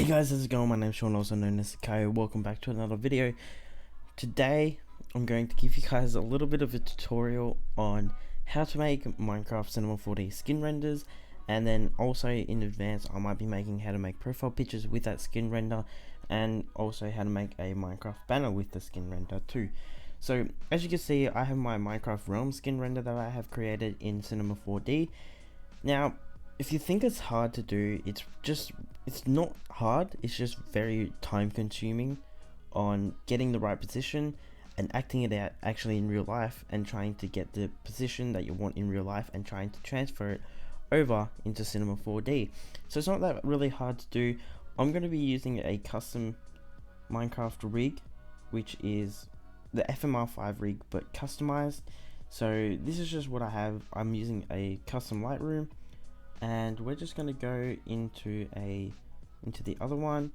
Hey guys, how's it going? My name's Sean, also known as Kai. Welcome back to another video. Today, I'm going to give you guys a little bit of a tutorial on how to make Minecraft Cinema 4D skin renders, and then also in advance, I might be making how to make profile pictures with that skin render, and also how to make a Minecraft banner with the skin render too. So, as you can see, I have my Minecraft Realm skin render that I have created in Cinema 4D. Now, if you think it's hard to do, it's not hard, it's just very time consuming on getting the right position and acting it out actually in real life, and trying to get the position that you want in real life and trying to transfer it over into Cinema 4D. So it's not that really hard to do. I'm going to be using a custom Minecraft rig, which is the FMR5 rig but customized. So this is just what I have. I'm using a custom Lightroom, and we're just going to go into the other one.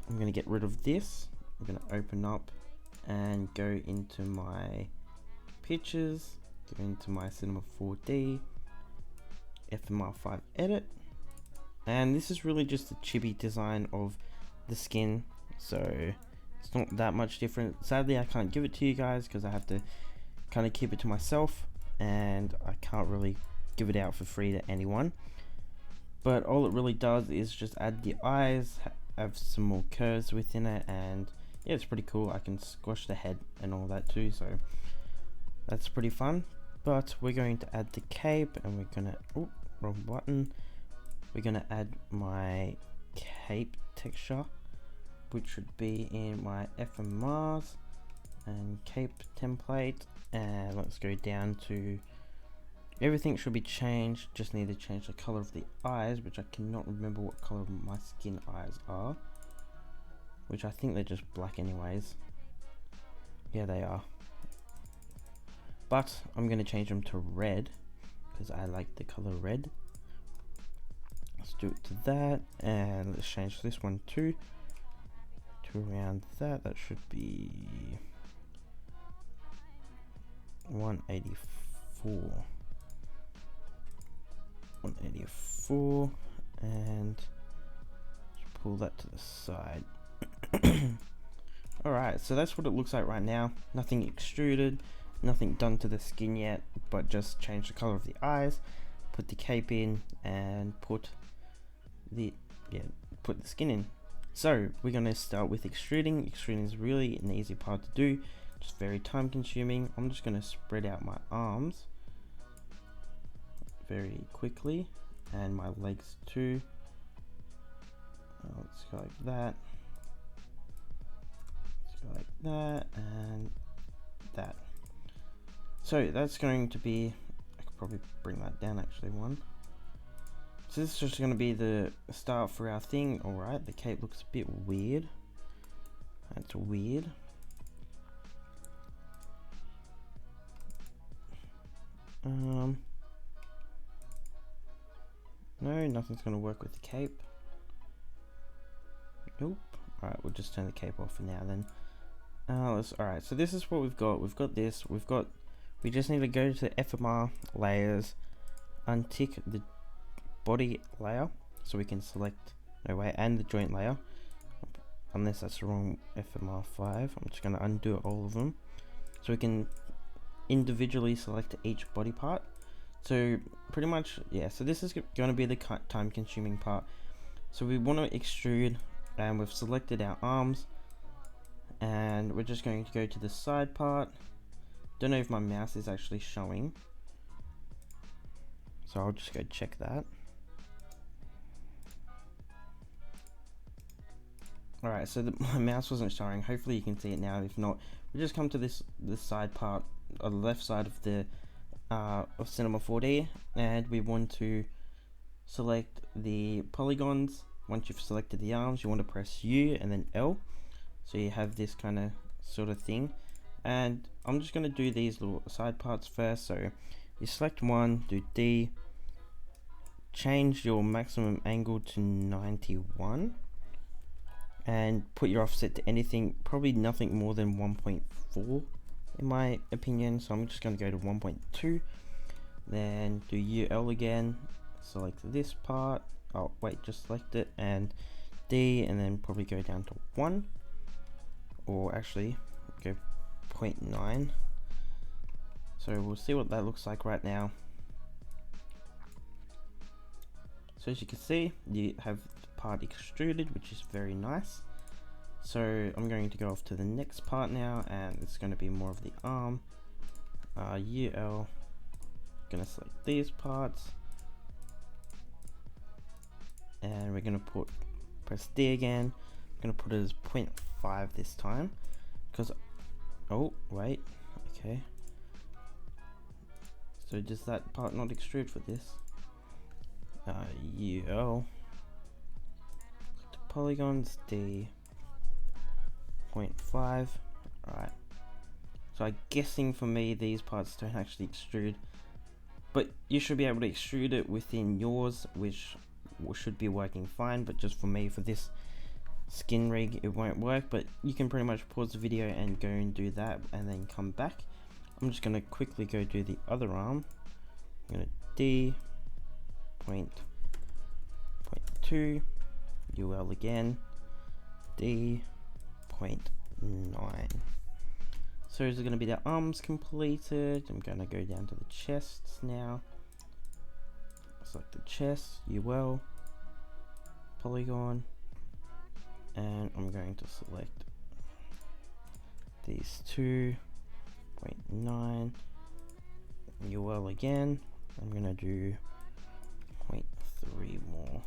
I'm going to get rid of this. I'm going to open up and go into my pictures, go into my Cinema 4D FMR5 edit, and this is really just a chibi design of the skin, so it's not that much different. Sadly, I can't give it to you guys because I have to kind of keep it to myself, and I can't really give it out for free to anyone. But all it really does is just add the eyes, have some more curves within it, and yeah, it's pretty cool. I can squash the head and all that too, so that's pretty fun. But we're going to add the cape, and we're gonna, oh, wrong button. We're gonna add my cape texture, which should be in my FMRs and cape template, and let's go down to everything should be changed. Just need to change the color of the eyes, which I cannot remember what color my skin eyes are, which I think they're just black anyways. Yeah, they are, but I'm going to change them to red because I like the color red. Let's do it to that, and let's change this one too to around that. That should be 184, and pull that to the side. Alright, so that's what it looks like right now. Nothing extruded, nothing done to the skin yet, but just change the color of the eyes, put the cape in, and put the skin in. So we're going to start with extruding. Extruding is really an easy part to do, just very time consuming. I'm just going to spread out my arms very quickly, and my legs too. Let's go like that, let's go like that, and that. So that's going to be, I could probably bring that down actually one. So this is just going to be the start for our thing. Alright, the cape looks a bit weird. That's weird. No, nothing's going to work with the cape. Nope. Alright, we'll just turn the cape off for now then. Alright, so this is what we've got. We've got this. We just need to go to FMR layers, untick the body layer so we can select, no way, and the joint layer. Unless that's the wrong FMR5. I'm just going to undo all of them so we can individually select each body part. So pretty much, yeah, so this is going to be the time consuming part. So we want to extrude, and we've selected our arms, and we're just going to go to the side part. Don't know if my mouse is actually showing, so I'll just go check that. Alright, so my mouse wasn't showing. Hopefully you can see it now. If not, we just come to this side part, on the left side of the of Cinema 4D, and we want to select the polygons. Once you've selected the arms, you want to press U and then L, so you have this kind of sort of thing. And I'm just going to do these little side parts first. So you select one, do D, change your maximum angle to 91, and put your offset to anything, probably nothing more than 1.4 in my opinion. So I'm just going to go to 1.2, then do UL again, select this part, oh wait, just select it, and D, and then probably go down to 1, or actually go 0.9. So we'll see what that looks like right now. So as you can see, you have the part extruded, which is very nice. So I'm going to go off to the next part now, and it's going to be more of the arm. UL, gonna select these parts, and we're gonna press D again. I'm gonna put it as 0.5 this time, because oh wait, okay. So does that part not extrude for this? UL, polygons, D, 0.5. Alright. So I'm guessing for me these parts don't actually extrude, but you should be able to extrude it within yours, which should be working fine. But just for me, for this skin rig, it won't work. But you can pretty much pause the video and go and do that, and then come back. I'm just gonna quickly go do the other arm. I'm gonna D, 0.2, UL again, D, 0.9. So is it going to be the arms completed? I'm going to go down to the chests now. Select the chest, UL, polygon, and I'm going to select these two, 0.9, UL again. I'm going to do 0.3 more.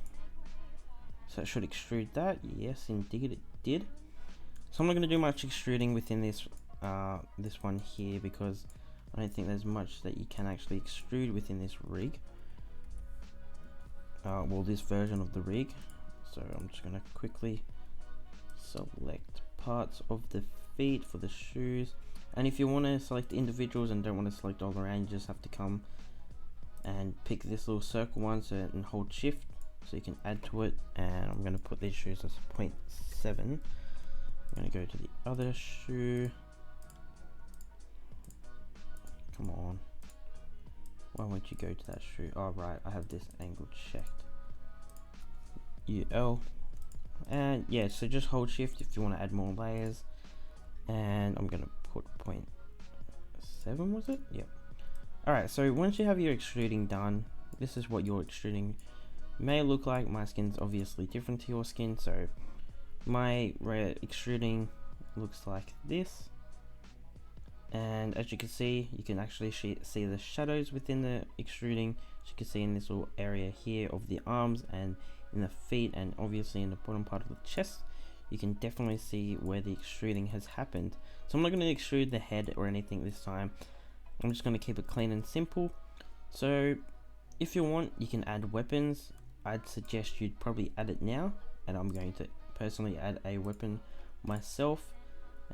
So it should extrude that. Yes, indeed it did. So I'm not going to do much extruding within this one here, because I don't think there's much that you can actually extrude within this rig. Well, this version of the rig. So I'm just going to quickly select parts of the feet for the shoes. And if you want to select individuals and don't want to select all around, you just have to come and pick this little circle one, and hold shift so you can add to it. And I'm going to put these shoes as 0.7. I'm going to go to the other shoe. Come on, why won't you go to that shoe? Oh right, I have this angle checked. UL, and yeah, so just hold shift if you want to add more layers. And I'm gonna put 0.7, was it? Yep. Alright, so once you have your extruding done, this is what your extruding may look like. My skin's obviously different to your skin, so my extruding looks like this. And as you can see, you can actually see the shadows within the extruding. As you can see in this little area here of the arms, and in the feet, and obviously in the bottom part of the chest, you can definitely see where the extruding has happened. So I'm not going to extrude the head or anything this time. I'm just going to keep it clean and simple. So if you want, you can add weapons. I'd suggest you'd probably add it now, and I'm going to personally add a weapon myself.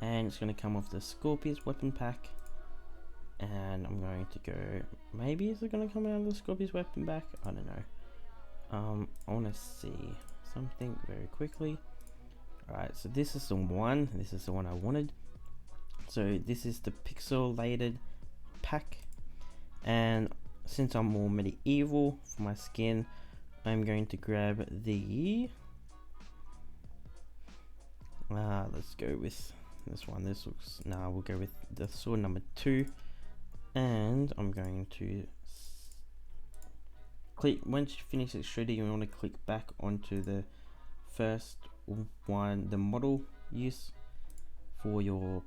And it's going to come off the Scorpius weapon pack, and I'm going to go, maybe is it going to come out of the Scorpius weapon pack? I don't know. I want to see something very quickly. Alright, so this is the one I wanted. So this is the pixelated pack, and since I'm more medieval for my skin, I'm going to grab the let's go with this one. This looks, we'll go with the sword number 2, and I'm going to click, once you finish extruding, you want to click back onto the first one, the model use for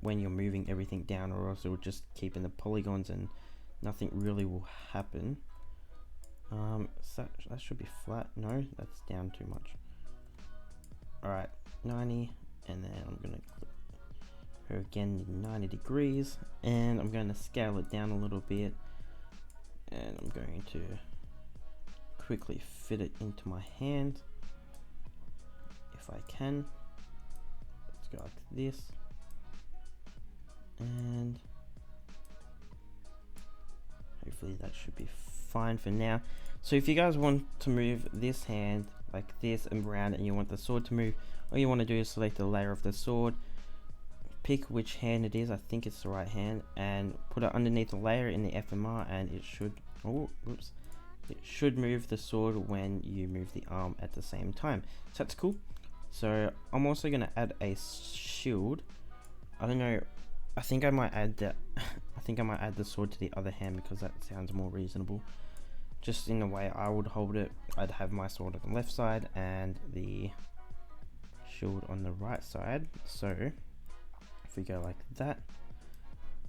when you're moving everything down, or else it will just keep in the polygons and nothing really will happen. So that should be flat. No, that's down too much. Alright, 90, and then I'm gonna go again 90 degrees, and I'm going to scale it down a little bit, and I'm going to quickly fit it into my hand if I can. Let's go like this, and hopefully that should be fine for now. So if you guys want to move this hand like this and around, and you want the sword to move, all you want to do is select the layer of the sword, pick which hand it is, I think it's the right hand, and put it underneath the layer in the FMR, and it should, oh oops, it should move the sword when you move the arm at the same time. So that's cool. So I'm also going to add a shield. I don't know, I think I might add that. I think I might add the sword to the other hand because that sounds more reasonable. Just in the way I would hold it, I'd have my sword on the left side and the shield on the right side. So if we go like that,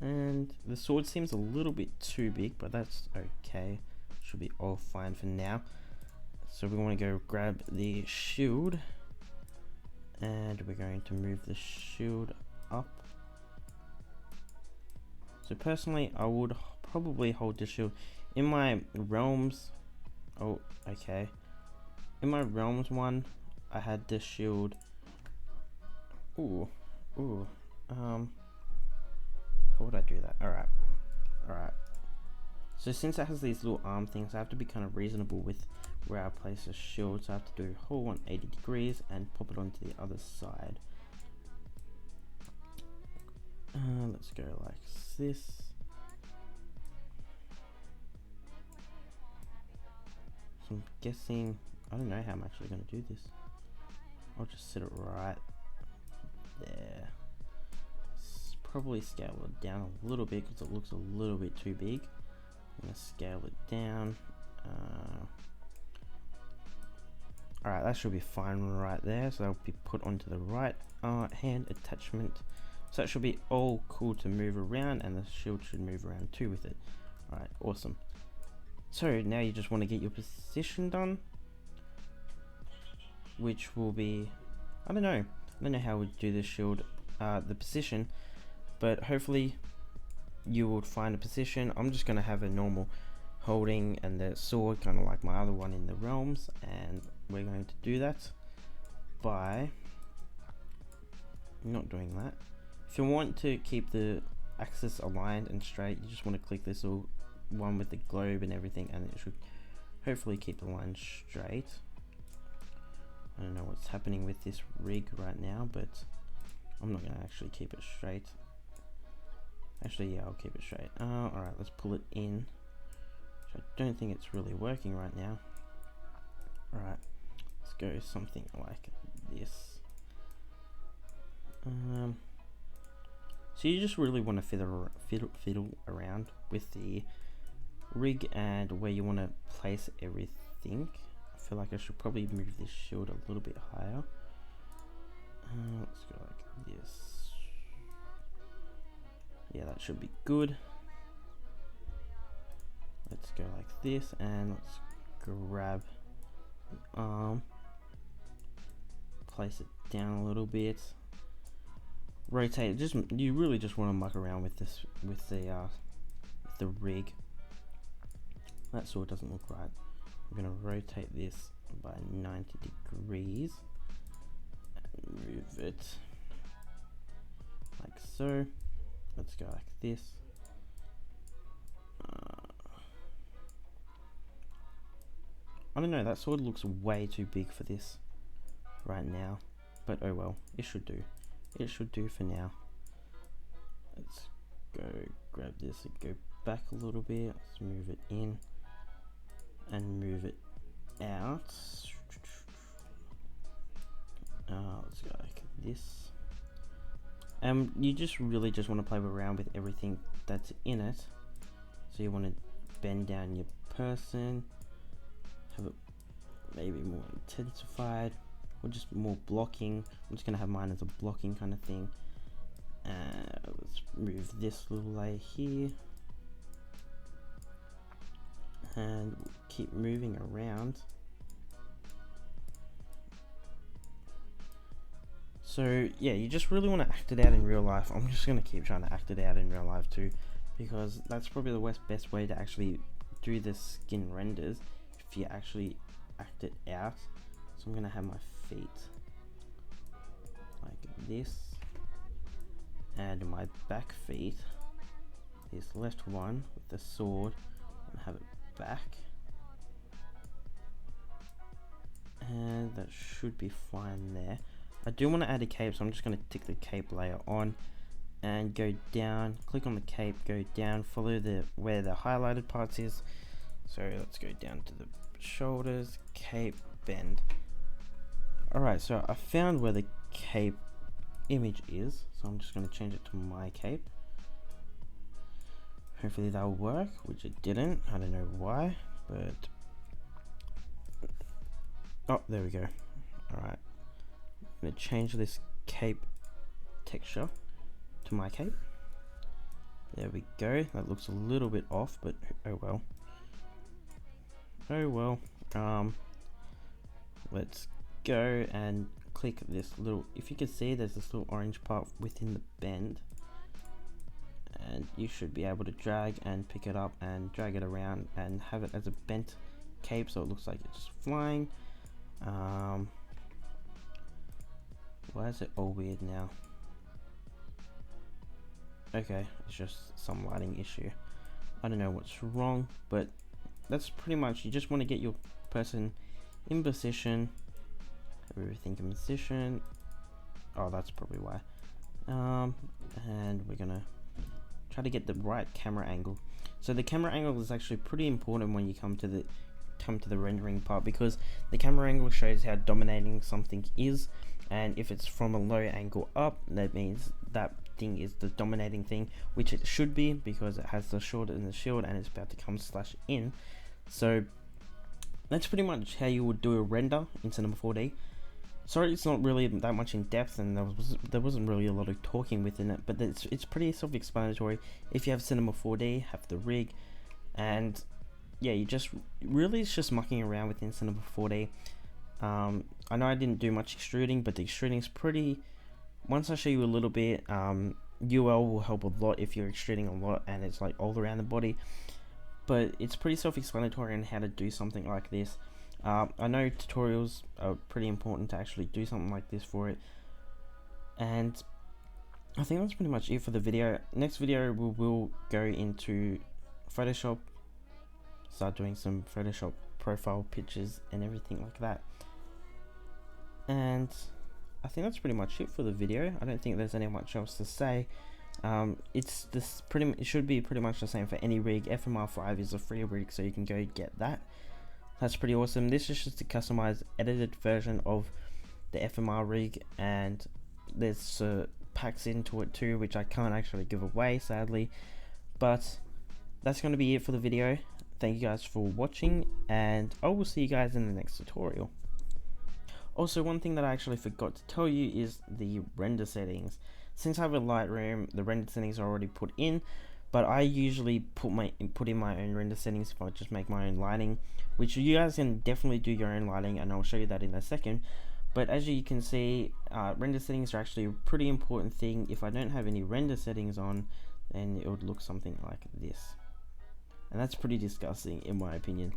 and the sword seems a little bit too big, but that's okay, should be all fine for now. So we want to go grab the shield, and we're going to move the shield up. So personally, I would probably hold the shield in my realms. Oh, okay. In my realms one, I had the shield. How would I do that? Alright. So since it has these little arm things, I have to be kind of reasonable with where I place the shield. So I have to do a whole 180 degrees and pop it onto the other side. Let's go like this. So I'm guessing, I don't know how I'm actually going to do this. I'll just set it right there. Probably scale it down a little bit because it looks a little bit too big. I'm going to scale it down. Alright, that should be fine right there. So that'll be put onto the right hand attachment. So that should be all cool to move around, and the shield should move around too with it. Alright, awesome. So now you just want to get your position done, which will be, I don't know how we do this shield, the position, but hopefully you would find a position. I'm just going to have a normal holding and the sword, kind of like my other one in the realms, and we're going to do that by not doing that. If you want to keep the axis aligned and straight, you just want to click this little one with the globe and everything, and it should hopefully keep the line straight. I don't know what's happening with this rig right now, but I'm not going to actually keep it straight. Actually, yeah, I'll keep it straight. Alright, let's pull it in. I don't think it's really working right now. Alright, let's go something like this. So you just really want to fiddle around with the rig and where you want to place everything. I feel like I should probably move this shield a little bit higher. Let's go like this. Yeah, that should be good. Let's go like this, and let's grab the arm, place it down a little bit, rotate it. Just, you really just want to muck around with this, with the rig. That sword doesn't look right. I'm gonna rotate this by 90 degrees and move it like so. Let's go like this. I don't know, that sword looks way too big for this right now, but oh well, it should do. It should do for now. Let's go grab this and go back a little bit. Let's move it in and move it out. Let's go like this. You just really just want to play around with everything that's in it. So you want to bend down your person, have it maybe more intensified, or just more blocking. I'm just going to have mine as a blocking kind of thing. Let's move this little layer here, and keep moving around. So yeah, you just really want to act it out in real life. I'm just going to keep trying to act it out in real life too, because that's probably the best way to actually do the skin renders, if you actually act it out. So I'm going to have my feet like this, and my back feet, this left one with the sword, and have it back, and that should be fine there. I do want to add a cape, so I'm just going to tick the cape layer on and go down, click on the cape, go down, follow where the highlighted parts is. So let's go down to the shoulders, cape, bend. Alright, so I found where the cape image is, so I'm just going to change it to my cape. Hopefully that'll work, which it didn't. I don't know why, but oh, there we go. Alright, I'm going to change this cape texture to my cape. There we go. That looks a little bit off, but oh well. Oh well. Let's go and click this little, if you can see, there's this little orange part within the bend, and you should be able to drag and pick it up and drag it around and have it as a bent cape, so it looks like it's just flying. Why is it all weird now? Okay, it's just some lighting issue. I don't know what's wrong, but that's pretty much, you just want to get your person in position, have everything in position. Oh, that's probably why. And we're gonna try to get the right camera angle. So the camera angle is actually pretty important when you come to the rendering part, because the camera angle shows how dominating something is, and if it's from a low angle up, that means that thing is the dominating thing, which it should be, because it has the sword and the shield and it's about to come slash in. So that's pretty much how you would do a render in Cinema 4D. Sorry, it's not really that much in depth, and there wasn't really a lot of talking within it, but it's pretty self-explanatory. If you have Cinema 4D, have the rig, and yeah, you just really, it's just mucking around within Cinema 4D. I know I didn't do much extruding, but the extruding is pretty, once I show you a little bit, UL will help a lot if you're extruding a lot and it's like all around the body, but it's pretty self-explanatory on how to do something like this. I know tutorials are pretty important to actually do something like this for it, and I think that's pretty much it for the video. Next video we will go into Photoshop, start doing some Photoshop profile pictures and everything like that, and I think that's pretty much it for the video. I don't think there's any much else to say. It's this it should be pretty much the same for any rig. FMR5 is a free rig, so you can go get that. That's pretty awesome. This is just a customized edited version of the FMR rig, and there's packs into it too, which I can't actually give away, sadly. But that's going to be it for the video. Thank you guys for watching, and I will see you guys in the next tutorial. Also, one thing that I actually forgot to tell you is the render settings. Since I have a Lightroom, the render settings are already put in, but I usually put in my own render settings if I just make my own lighting, which you guys can definitely do your own lighting, and I'll show you that in a second. But as you can see, render settings are actually a pretty important thing. If I don't have any render settings on, then it would look something like this, and that's pretty disgusting in my opinion.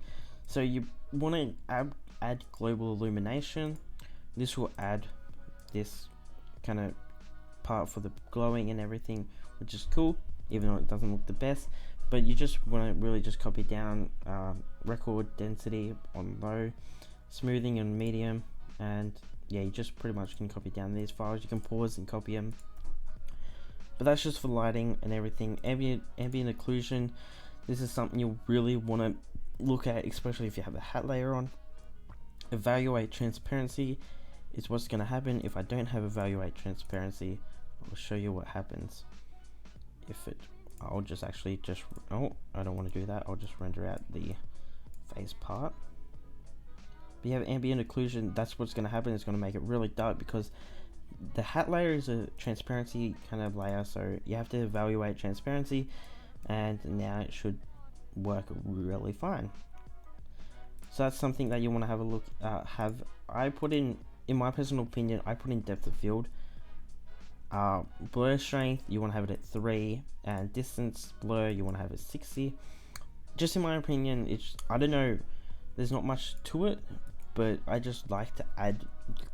So you want to add global illumination. This will add this kind of part for the glowing and everything, which is cool, even though it doesn't look the best. But you just want to really just copy down record density on low, smoothing and medium, and yeah, you just pretty much can copy down these files. You can pause and copy them, but that's just for lighting and everything. Ambient occlusion, this is something you really want to look at, especially if you have a hat layer on. Evaluate transparency is what's going to happen if I don't have evaluate transparency. I'll show you what happens if it, I'll just actually just, oh, I don't want to do that. I'll just render out the face part. But you have ambient occlusion, that's what's going to happen. It's going to make it really dark because the hat layer is a transparency kind of layer, so you have to evaluate transparency, and now it should work really fine. So that's something that you want to have a look I put in my personal opinion, I put in depth of field. Blur strength, you want to have it at 3, and distance blur, you want to have it 60. Just in my opinion, it's, I don't know, there's not much to it, but I just like to add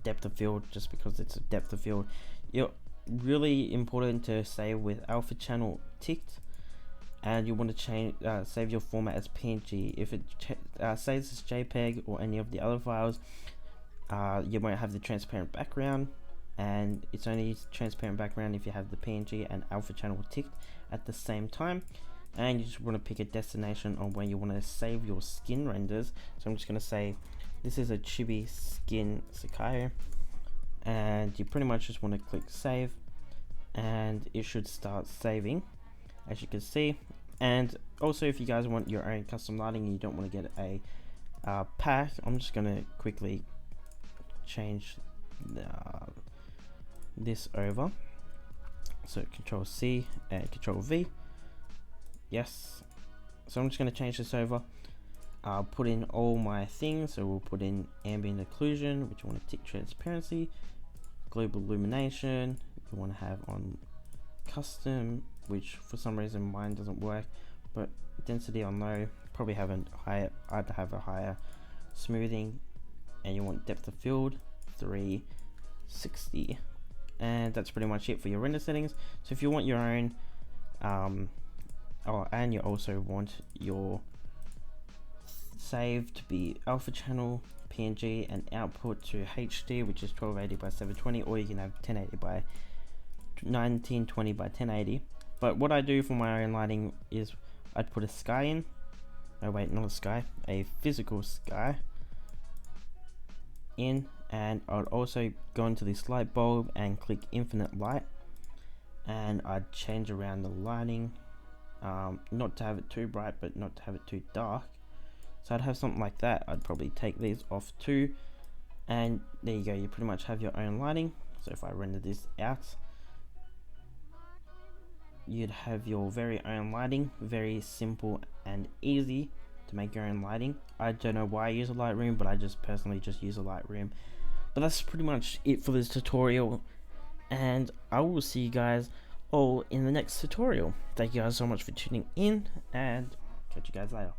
depth of field just because it's a depth of field. You're really important to stay with alpha channel ticked, and you want to change save your format as PNG. If it saves as JPEG or any of the other files, you won't have the transparent background, and it's only transparent background if you have the PNG and alpha channel ticked at the same time. and you just want to pick a destination on where you want to save your skin renders. So I'm just going to say this is a chibi skin Sakai, and you pretty much just want to click save, and it should start saving, as you can see. And also, if you guys want your own custom lighting and you don't want to get a pack, I'm just going to quickly change this over. So Control C and Control V. Yes. So I'm just going to change this over. I'll put in all my things. So we'll put in ambient occlusion, which you want to tick transparency, global illumination, you want to have on custom, which for some reason mine doesn't work, but density I'll know, probably have a higher, I'd have a higher smoothing, and you want depth of field 360, and that's pretty much it for your render settings. So if you want your own and you also want your save to be alpha channel PNG and output to HD, which is 1280 by 720, or you can have 1080 by 1920 by 1080. But what I do for my own lighting is I'd put a sky in, oh wait, not a sky, a physical sky in, and I'd also go into this light bulb and click infinite light, and I'd change around the lighting, not to have it too bright but not to have it too dark. So I'd have something like that. I'd probably take these off too, and there you go, you pretty much have your own lighting. So if I render this out, you'd have your very own lighting, very simple and easy to make your own lighting. I don't know why I use a Lightroom, but I just personally just use a Lightroom. But that's pretty much it for this tutorial, and I will see you guys all in the next tutorial. Thank you guys so much for tuning in, and catch you guys later.